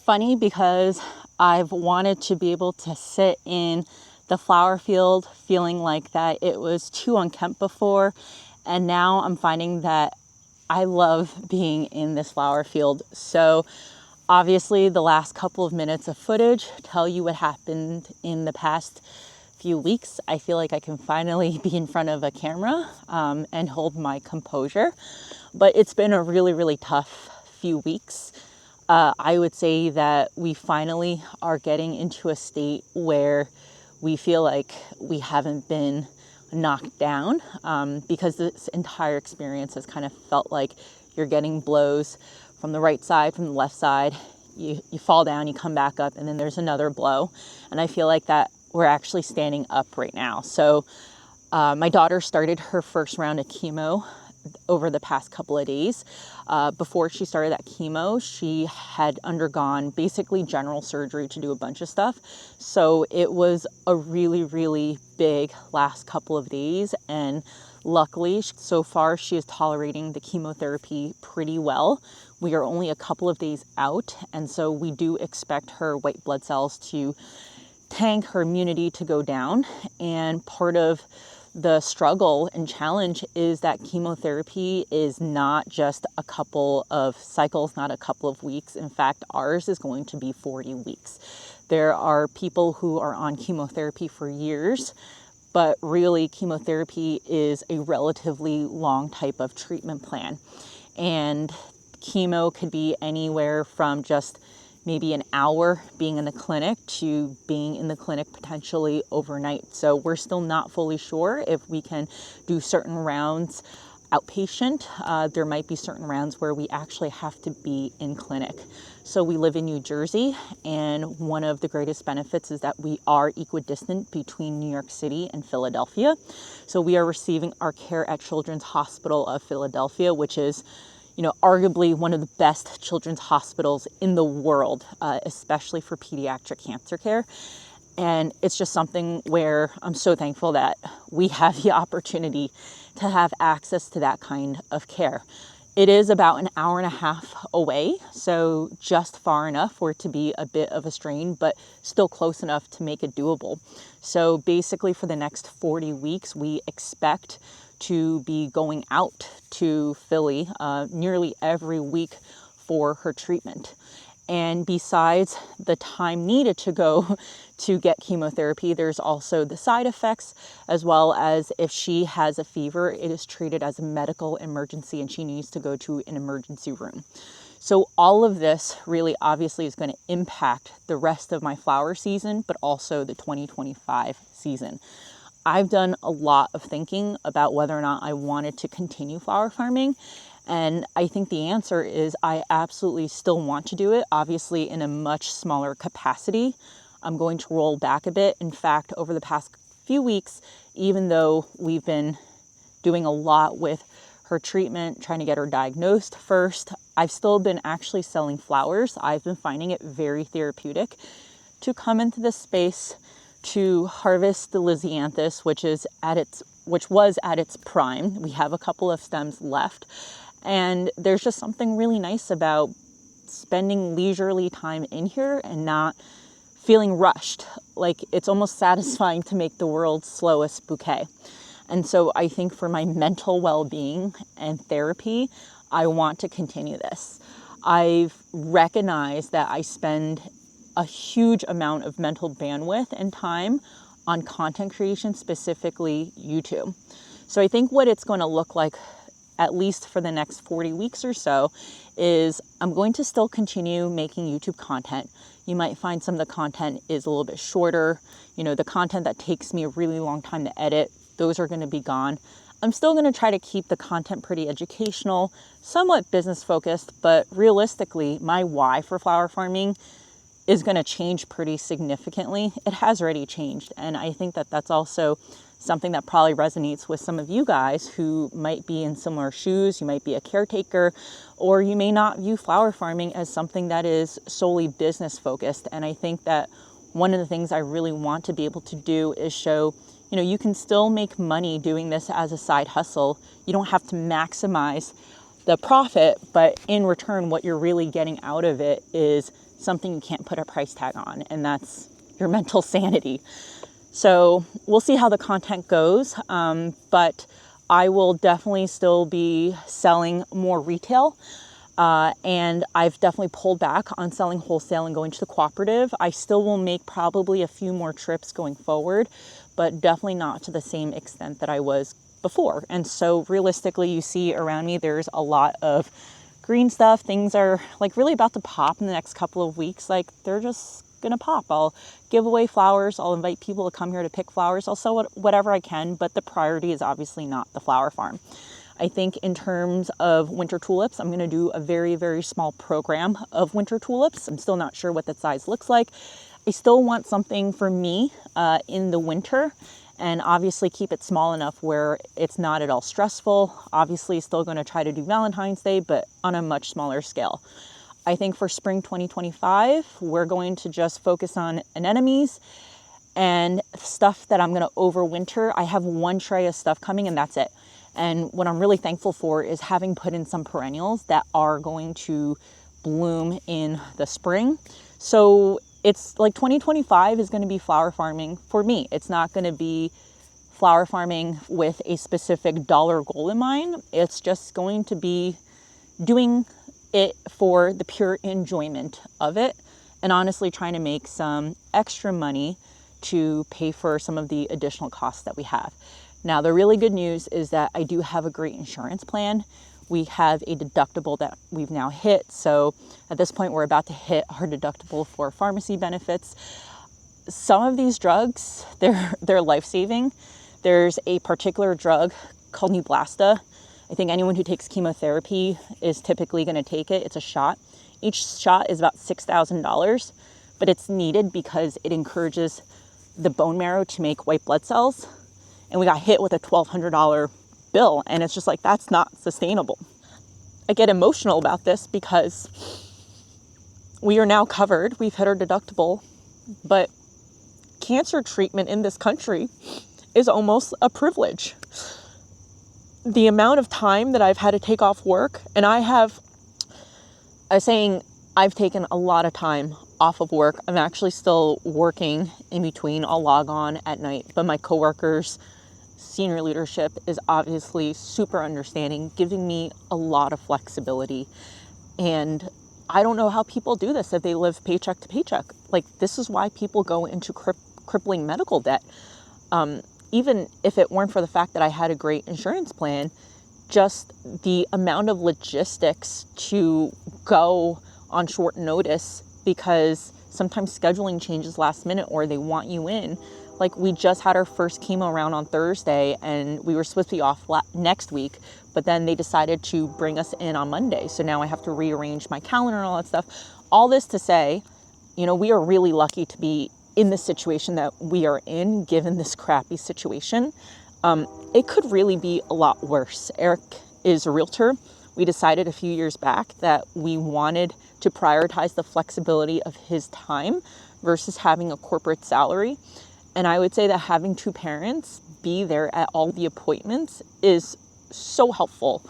funny because I've wanted to be able to sit in the flower field feeling like that it was too unkempt before. And now I'm finding that I love being in this flower field. So obviously the last couple of minutes of footage tell you what happened in the past few weeks. I feel like I can finally be in front of a camera and hold my composure. But it's been a really, really tough few weeks. I would say that we finally are getting into a state where we feel like we haven't been knocked down because this entire experience has kind of felt like you're getting blows from the right side, from the left side. You fall down, you come back up, and then there's another blow. And I feel like that we're actually standing up right now. So my daughter started her first round of chemo over the past couple of days. Before she started that chemo, she had undergone basically general surgery to do a bunch of stuff. So it was a really, really big last couple of days. And luckily, so far, she is tolerating the chemotherapy pretty well. We are only a couple of days out. And so we do expect her white blood cells to tank, her immunity to go down. And part of the struggle and challenge is that chemotherapy is not just a couple of cycles, not a couple of weeks. In fact, ours is going to be 40 weeks. There are people who are on chemotherapy for years, but really chemotherapy is a relatively long type of treatment plan. And chemo could be anywhere from just maybe an hour being in the clinic to being in the clinic potentially overnight. So we're still not fully sure if we can do certain rounds outpatient. There might be certain rounds where we actually have to be in clinic. So we live in New Jersey, and one of the greatest benefits is that we are equidistant between New York City and Philadelphia. So we are receiving our care at Children's Hospital of Philadelphia, which is arguably one of the best children's hospitals in the world, especially for pediatric cancer care. And it's just something where I'm so thankful that we have the opportunity to have access to that kind of care. It is about an hour and a half away, so just far enough for it to be a bit of a strain, but still close enough to make it doable. So basically for the next 40 weeks, we expect to be going out to Philly nearly every week for her treatment. And besides the time needed to go to get chemotherapy, there's also the side effects, as well as if she has a fever, it is treated as a medical emergency and she needs to go to an emergency room. So all of this really obviously is going to impact the rest of my flower season, but also the 2025 season. I've done a lot of thinking about whether or not I wanted to continue flower farming. And I think the answer is I absolutely still want to do it, obviously in a much smaller capacity. I'm going to roll back a bit. In fact, over the past few weeks, even though we've been doing a lot with her treatment, trying to get her diagnosed first, I've still been actually selling flowers. I've been finding it very therapeutic to come into this space to harvest the Lisianthus, which was at its prime. We have a couple of stems left. And there's just something really nice about spending leisurely time in here and not feeling rushed. Like it's almost satisfying to make the world's slowest bouquet. And so I think for my mental well-being and therapy, I want to continue this. I've recognized that I spend a huge amount of mental bandwidth and time on content creation, specifically YouTube. So I think what it's going to look like, at least for the next 40 weeks or so, is I'm going to still continue making YouTube content. You might find some of the content is a little bit shorter. The content that takes me a really long time to edit, those are going to be gone. I'm still going to try to keep the content pretty educational, somewhat business focused, but realistically, my why for flower farming is going to change pretty significantly. It has already changed. And I think that that's also something that probably resonates with some of you guys who might be in similar shoes. You might be a caretaker, or you may not view flower farming as something that is solely business focused. And I think that one of the things I really want to be able to do is show, you can still make money doing this as a side hustle. You don't have to maximize the profit, but in return, what you're really getting out of it is something you can't put a price tag on, and that's your mental sanity. So we'll see how the content goes, but I will definitely still be selling more retail. And I've definitely pulled back on selling wholesale and going to the cooperative. I still will make probably a few more trips going forward, but definitely not to the same extent that I was before. And so realistically, you see around me, there's a lot of green stuff. Things are like really about to pop in the next couple of weeks. Like they're just gonna pop. I'll give away flowers. I'll invite people to come here to pick flowers. I'll sell whatever I can, but the priority is obviously not the flower farm. I think in terms of winter tulips, I'm going to do a very, very small program of winter tulips. I'm still not sure what that size looks like. I still want something for me in the winter, and obviously keep it small enough where it's not at all stressful. Obviously still going to try to do Valentine's Day, but on a much smaller scale. I think for spring 2025, we're going to just focus on anemones and stuff that I'm going to overwinter. I have one tray of stuff coming and that's it. And what I'm really thankful for is having put in some perennials that are going to bloom in the spring. So it's like 2025 is going to be flower farming for me. It's not going to be flower farming with a specific dollar goal in mind. It's just going to be doing it for the pure enjoyment of it, and honestly trying to make some extra money to pay for some of the additional costs that we have. Now, the really good news is that I do have a great insurance plan. We have a deductible that we've now hit. So at this point, we're about to hit our deductible for pharmacy benefits. Some of these drugs, they're life-saving. There's a particular drug called Neulasta. I think anyone who takes chemotherapy is typically going to take it. It's a shot. Each shot is about $6,000, but it's needed because it encourages the bone marrow to make white blood cells. And we got hit with a $1,200 bill, and it's just like, that's not sustainable. I get emotional about this because we are now covered. We've hit our deductible, but cancer treatment in this country is almost a privilege. The amount of time that I've had to take off work, and I've taken a lot of time off of work. I'm actually still working in between. I'll log on at night, but my coworkers, senior leadership is obviously super understanding, giving me a lot of flexibility. And I don't know how people do this if they live paycheck to paycheck. Like, this is why people go into crippling medical debt. Even if it weren't for the fact that I had a great insurance plan, just the amount of logistics to go on short notice because sometimes scheduling changes last minute or they want you in. Like, we just had our first chemo round on Thursday and we were supposed to be off next week, but then they decided to bring us in on Monday. So now I have to rearrange my calendar and all that stuff. All this to say, we are really lucky to be in the situation that we are in, given this crappy situation. It could really be a lot worse. Eric is a realtor. We decided a few years back that we wanted to prioritize the flexibility of his time versus having a corporate salary. And I would say that having two parents be there at all the appointments is so helpful.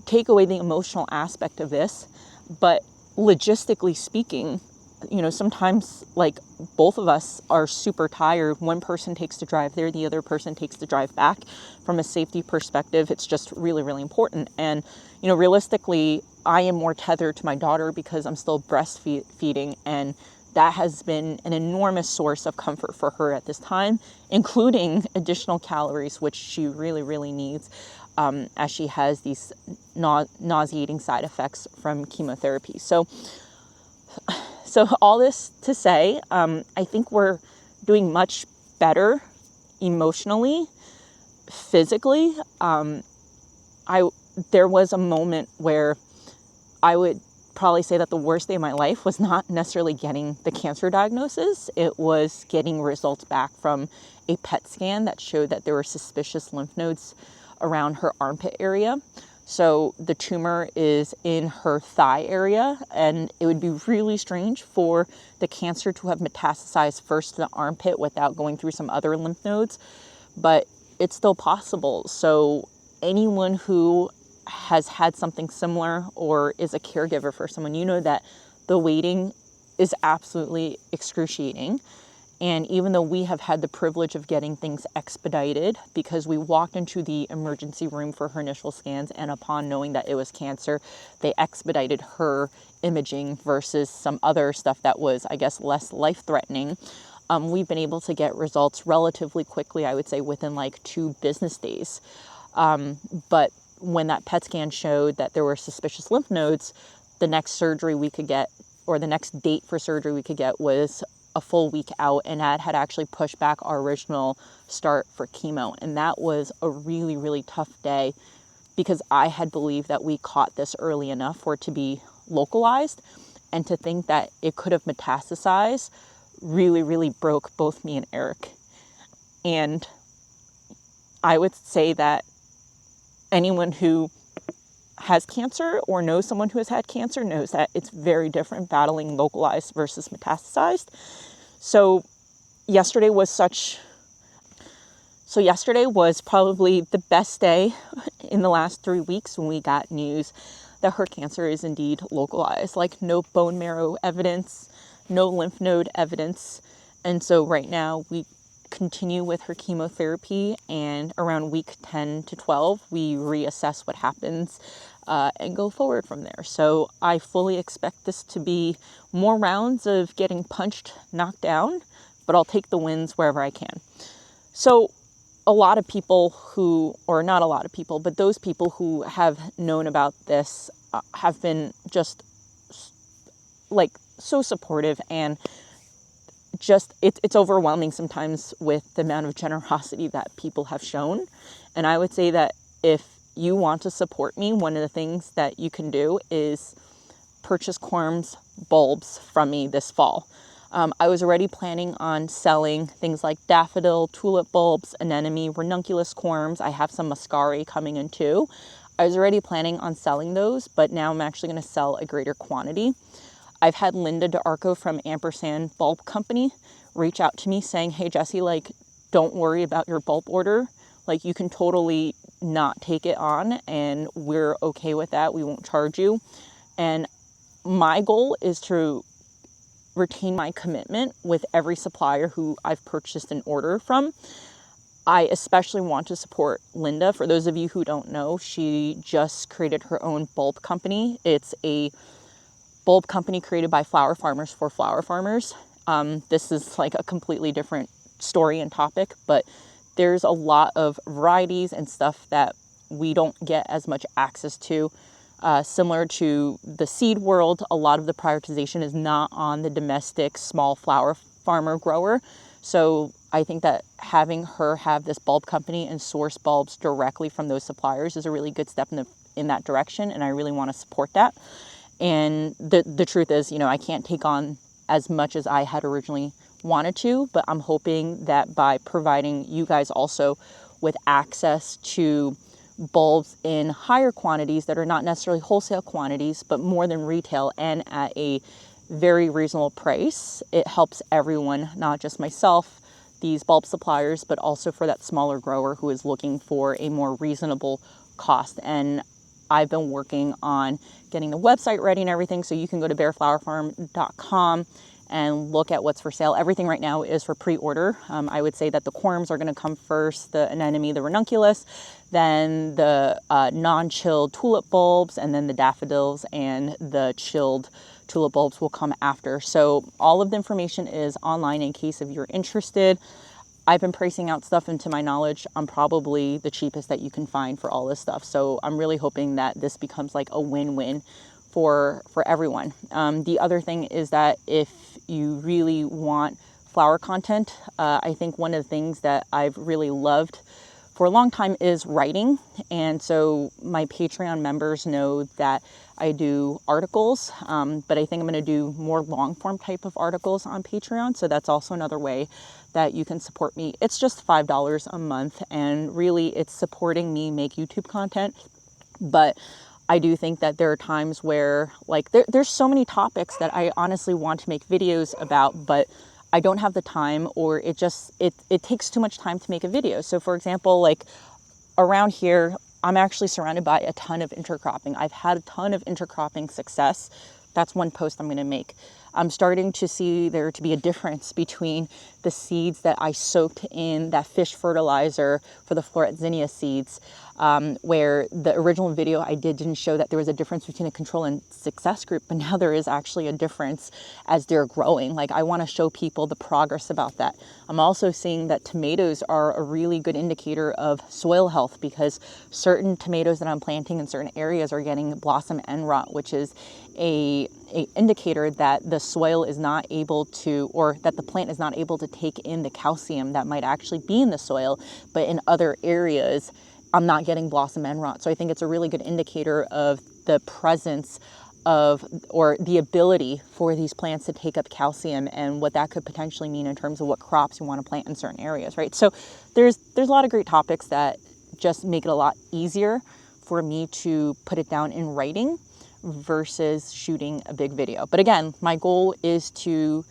Take away the emotional aspect of this, but logistically speaking, sometimes like both of us are super tired. One person takes the drive there, the other person takes the drive back. From a safety perspective, it's just really, really important. And, realistically, I am more tethered to my daughter because I'm still breastfeeding, and that has been an enormous source of comfort for her at this time, including additional calories, which she really, really needs, as she has these nauseating side effects from chemotherapy. So all this to say, I think we're doing much better emotionally, physically. There was a moment where I would probably say that the worst day of my life was not necessarily getting the cancer diagnosis. It was getting results back from a PET scan that showed that there were suspicious lymph nodes around her armpit area. So the tumor is in her thigh area, and it would be really strange for the cancer to have metastasized first to the armpit without going through some other lymph nodes, but it's still possible. So anyone who has had something similar or is a caregiver for someone, that the waiting is absolutely excruciating. And even though we have had the privilege of getting things expedited because we walked into the emergency room for her initial scans, and upon knowing that it was cancer, they expedited her imaging versus some other stuff that was, I guess, less life-threatening. We've been able to get results relatively quickly, I would say within like 2 business days. But when that PET scan showed that there were suspicious lymph nodes, the next surgery we could get, or the next date for surgery we could get, was a full week out, and that had actually pushed back our original start for chemo. And that was a really, really tough day because I had believed that we caught this early enough for it to be localized, and to think that it could have metastasized really, really broke both me and Eric. And I would say that anyone who has cancer or knows someone who has had cancer knows that it's very different battling localized versus metastasized. So yesterday was probably the best day in the last 3 weeks when we got news that her cancer is indeed localized, like no bone marrow evidence, no lymph node evidence. And so right now we continue with her chemotherapy, and around week 10 to 12, we reassess what happens and go forward from there. So I fully expect this to be more rounds of getting punched, knocked down, but I'll take the wins wherever I can. So a lot of people who, or not a lot of people, but those people who have known about this have been just like so supportive, and just it's overwhelming sometimes with the amount of generosity that people have shown. And I would say that if you want to support me, one of the things that you can do is purchase corms bulbs from me this fall. I was already planning on selling things like daffodil, tulip bulbs, anemone, ranunculus corms. I have some muscari coming in too. I was already planning on selling those, but now I'm actually going to sell a greater quantity. I've had Linda DeArco from Ampersand Bulb Company reach out to me saying, hey, Jessie, like, don't worry about your bulb order. Like, you can totally not take it on, and we're okay with that. We won't charge you. And my goal is to retain my commitment with every supplier who I've purchased an order from. I especially want to support Linda. For those of you who don't know, she just created her own bulb company. It's a bulb company created by flower farmers for flower farmers. This is like a completely different story and topic, but there's a lot of varieties and stuff that we don't get as much access to. Similar to the seed world, a lot of the prioritization is not on the domestic small flower farmer grower. So I think that having her have this bulb company and source bulbs directly from those suppliers is a really good step in that direction, and I really want to support that. And the truth is, I can't take on as much as I had originally wanted to, but I'm hoping that by providing you guys also with access to bulbs in higher quantities that are not necessarily wholesale quantities, but more than retail and at a very reasonable price, it helps everyone, not just myself, these bulb suppliers, but also for that smaller grower who is looking for a more reasonable cost. And I've been working on getting the website ready and everything, so you can go to b.a.r.e.farm.com and look at what's for sale. Everything right now is for pre-order. I would say that the corms are going to come first, the anemone, the ranunculus, then the non-chilled tulip bulbs, and then the daffodils and the chilled tulip bulbs will come after. So all of the information is online in case if you're interested. I've been pricing out stuff, and to my knowledge, I'm probably the cheapest that you can find for all this stuff. So I'm really hoping that this becomes like a win-win for everyone. The other thing is that if you really want flower content, I think one of the things that I've really loved for a long time is writing. And so my Patreon members know that I do articles, but I think I'm going to do more long form type of articles on Patreon. So that's also another way that you can support me. It's just $5 a month, and really it's supporting me make YouTube content. But I do think that there are times where like there's so many topics that I honestly want to make videos about, but I don't have the time, or it takes too much time to make a video. So for example, like around here, I'm actually surrounded by a ton of intercropping. I've had a ton of intercropping success. That's one post I'm going to make. I'm starting to see there to be a difference between the seeds that I soaked in that fish fertilizer for the Florentzinia seeds, where the original video I didn't show that there was a difference between a control and success group, but now there is actually a difference as they're growing. Like, I want to show people the progress about that. I'm also seeing that tomatoes are a really good indicator of soil health, because certain tomatoes that I'm planting in certain areas are getting blossom end rot, which is a indicator that the soil is not able to, or that the plant is not able to take in the calcium that might actually be in the soil, but in other areas I'm not getting blossom end rot. So I think it's a really good indicator of the presence of, or the ability for these plants to take up calcium, and what that could potentially mean in terms of what crops you want to plant in certain areas, right? So there's a lot of great topics that just make it a lot easier for me to put it down in writing versus shooting a big video. But again, my goal is to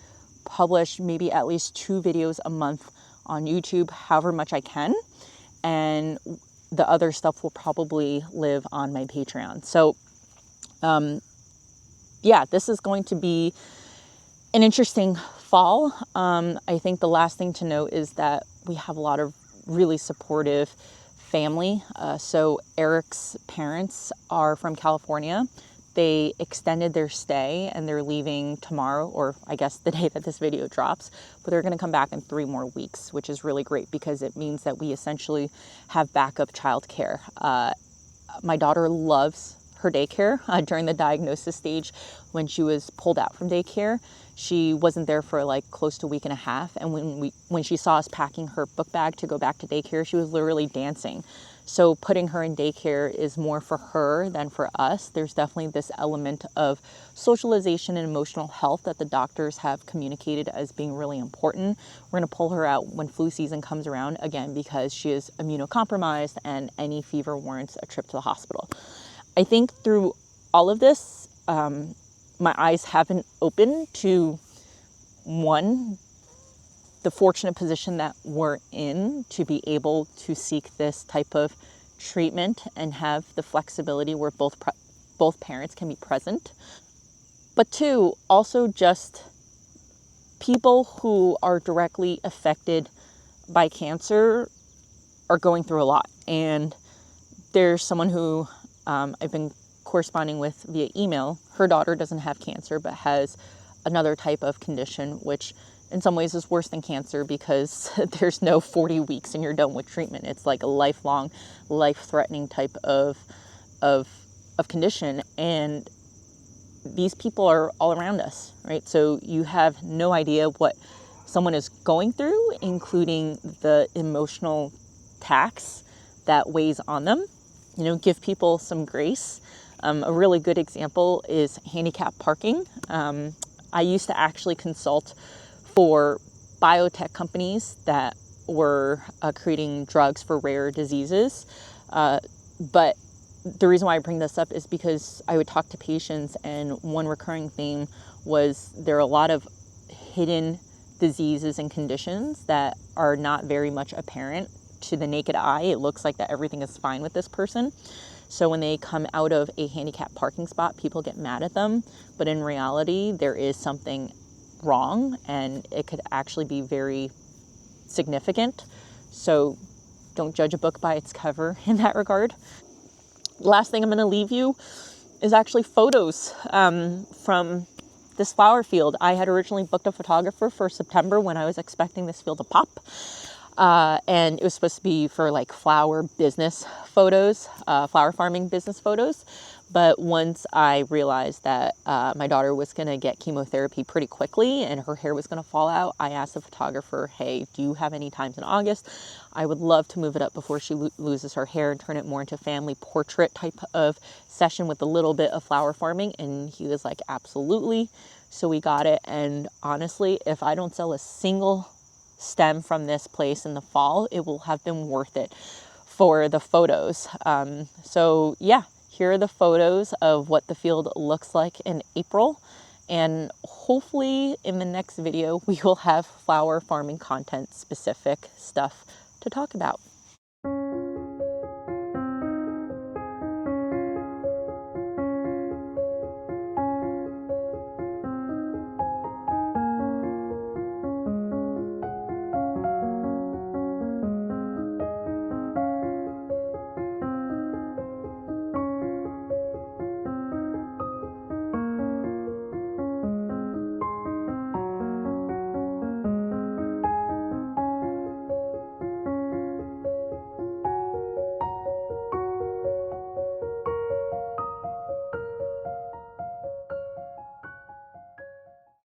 publish maybe at least 2 videos a month on YouTube, however much I can. And the other stuff will probably live on my Patreon. So, yeah, this is going to be an interesting fall. I think the last thing to note is that we have a lot of really supportive family. So Eric's parents are from California. They extended their stay and they're leaving tomorrow, or I guess the day that this video drops, but they're going to come back in 3 more weeks, which is really great because it means that we essentially have backup childcare. My daughter loves her daycare. During the diagnosis stage, when she was pulled out from daycare, she wasn't there for like close to a week and a half. And when she saw us packing her book bag to go back to daycare, she was literally dancing. So putting her in daycare is more for her than for us. There's definitely this element of socialization and emotional health that the doctors have communicated as being really important. We're going to pull her out when flu season comes around, again, because she is immunocompromised and any fever warrants a trip to the hospital. I think through all of this, my eyes haven't opened to, one, the fortunate position that we're in to be able to seek this type of treatment and have the flexibility where both parents can be present. But 2, also just people who are directly affected by cancer are going through a lot. And there's someone who I've been corresponding with via email. Her daughter doesn't have cancer, but has another type of condition, which in some ways is worse than cancer because there's no 40 weeks and you're done with treatment. It's like a lifelong, life-threatening type of condition. And these people are all around us, right? So you have no idea what someone is going through, including the emotional tax that weighs on them. You know, give people some grace. A really good example is handicap parking. I used to actually consult for biotech companies that were creating drugs for rare diseases. But the reason why I bring this up is because I would talk to patients, and one recurring theme was there are a lot of hidden diseases and conditions that are not very much apparent to the naked eye. It looks like that everything is fine with this person. So when they come out of a handicapped parking spot, people get mad at them. But in reality, there is something wrong, and it could actually be very significant. So don't judge a book by its cover in that regard. Last thing I'm going to leave you is actually photos from this flower field. I had originally booked a photographer for September when I was expecting this field to pop. And it was supposed to be for like flower business photos, flower farming business photos. But once I realized that my daughter was going to get chemotherapy pretty quickly and her hair was going to fall out, I asked the photographer, hey, do you have any times in August? I would love to move it up before she loses her hair and turn it more into a family portrait type of session with a little bit of flower farming. And he was like, absolutely. So we got it. And honestly, if I don't sell a single stem from this place in the fall, it will have been worth it for the photos. So yeah, here are the photos of what the field looks like in April. And hopefully in the next video, we will have flower farming content specific stuff to talk about.